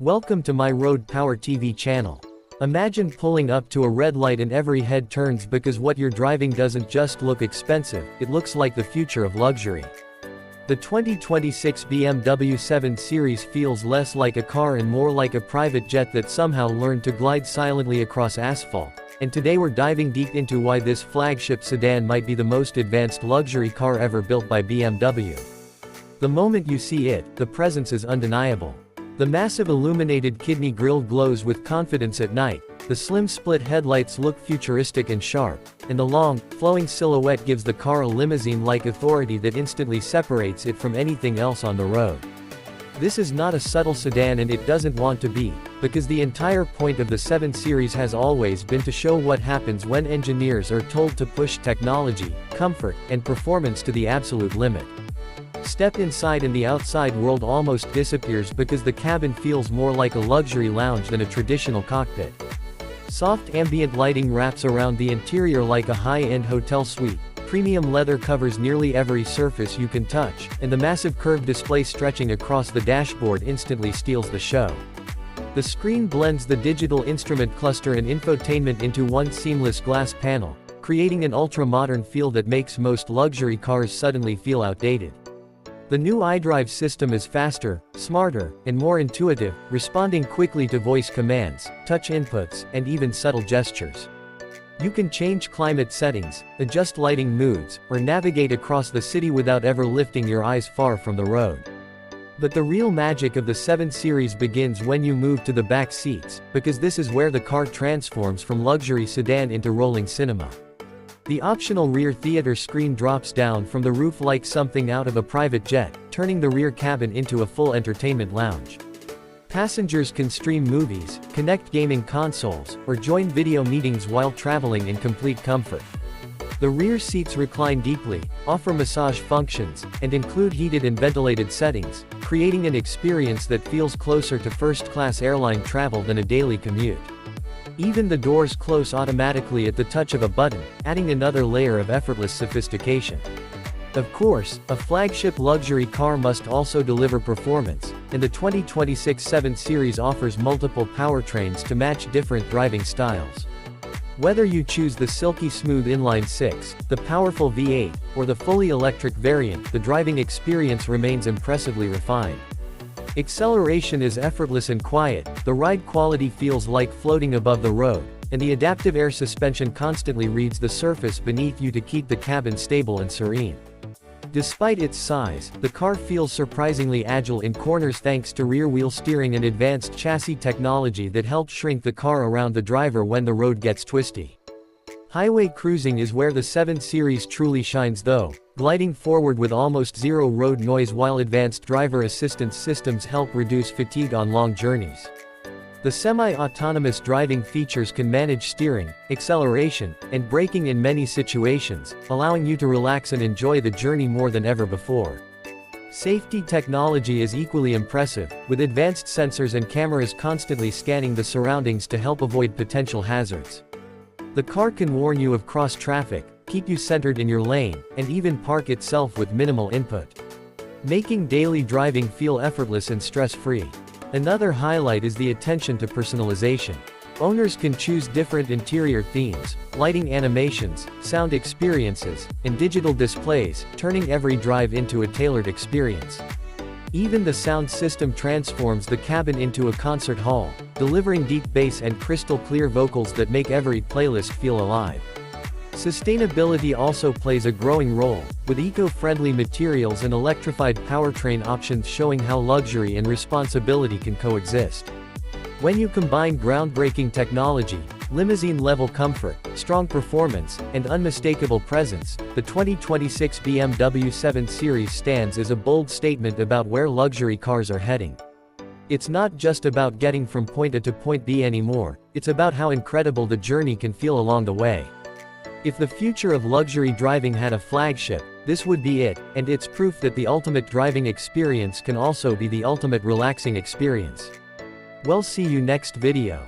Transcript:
Welcome to my Road Power TV channel. Imagine pulling up to a red light and every head turns because what you're driving doesn't just look expensive, it looks like the future of luxury. The 2026 BMW 7 Series feels less like a car and more like a private jet that somehow learned to glide silently across asphalt. And today we're diving deep into why this flagship sedan might be the most advanced luxury car ever built by BMW. The moment you see it, the presence is undeniable. The massive illuminated kidney grille glows with confidence at night, the slim split headlights look futuristic and sharp, and the long, flowing silhouette gives the car a limousine-like authority that instantly separates it from anything else on the road. This is not a subtle sedan and it doesn't want to be, because the entire point of the 7 Series has always been to show what happens when engineers are told to push technology, comfort, and performance to the absolute limit. Step inside and the outside world almost disappears because the cabin feels more like a luxury lounge than a traditional cockpit. Soft ambient lighting wraps around the interior like a high-end hotel suite, premium leather covers nearly every surface you can touch, and the massive curved display stretching across the dashboard instantly steals the show. The screen blends the digital instrument cluster and infotainment into one seamless glass panel, creating an ultra-modern feel that makes most luxury cars suddenly feel outdated. The new iDrive system is faster, smarter, and more intuitive, responding quickly to voice commands, touch inputs, and even subtle gestures. You can change climate settings, adjust lighting moods, or navigate across the city without ever lifting your eyes far from the road. But the real magic of the 7 Series begins when you move to the back seats, because this is where the car transforms from luxury sedan into rolling cinema. The optional rear theater screen drops down from the roof like something out of a private jet, turning the rear cabin into a full entertainment lounge. Passengers can stream movies, connect gaming consoles, or join video meetings while traveling in complete comfort. The rear seats recline deeply, offer massage functions, and include heated and ventilated settings, creating an experience that feels closer to first-class airline travel than a daily commute. Even the doors close automatically at the touch of a button, adding another layer of effortless sophistication. Of course, a flagship luxury car must also deliver performance, and the 2026 7 Series offers multiple powertrains to match different driving styles. Whether you choose the silky smooth inline-6, the powerful V8, or the fully electric variant, the driving experience remains impressively refined. Acceleration is effortless and quiet, the ride quality feels like floating above the road, and the adaptive air suspension constantly reads the surface beneath you to keep the cabin stable and serene. Despite its size, the car feels surprisingly agile in corners thanks to rear-wheel steering and advanced chassis technology that helps shrink the car around the driver when the road gets twisty. Highway cruising is where the 7 Series truly shines though, gliding forward with almost zero road noise while advanced driver assistance systems help reduce fatigue on long journeys. The semi-autonomous driving features can manage steering, acceleration, and braking in many situations, allowing you to relax and enjoy the journey more than ever before. Safety technology is equally impressive, with advanced sensors and cameras constantly scanning the surroundings to help avoid potential hazards. The car can warn you of cross traffic, keep you centered in your lane, and even park itself with minimal input, making daily driving feel effortless and stress-free. Another highlight is the attention to personalization. Owners can choose different interior themes, lighting animations, sound experiences, and digital displays, turning every drive into a tailored experience. Even the sound system transforms the cabin into a concert hall, delivering deep bass and crystal clear vocals that make every playlist feel alive. Sustainability also plays a growing role, with eco-friendly materials and electrified powertrain options showing how luxury and responsibility can coexist. When you combine groundbreaking technology, limousine-level comfort, strong performance, and unmistakable presence, the 2026 BMW 7 Series stands as a bold statement about where luxury cars are heading. It's not just about getting from point A to point B anymore, it's about how incredible the journey can feel along the way. If the future of luxury driving had a flagship, this would be it, and it's proof that the ultimate driving experience can also be the ultimate relaxing experience. We'll see you next video.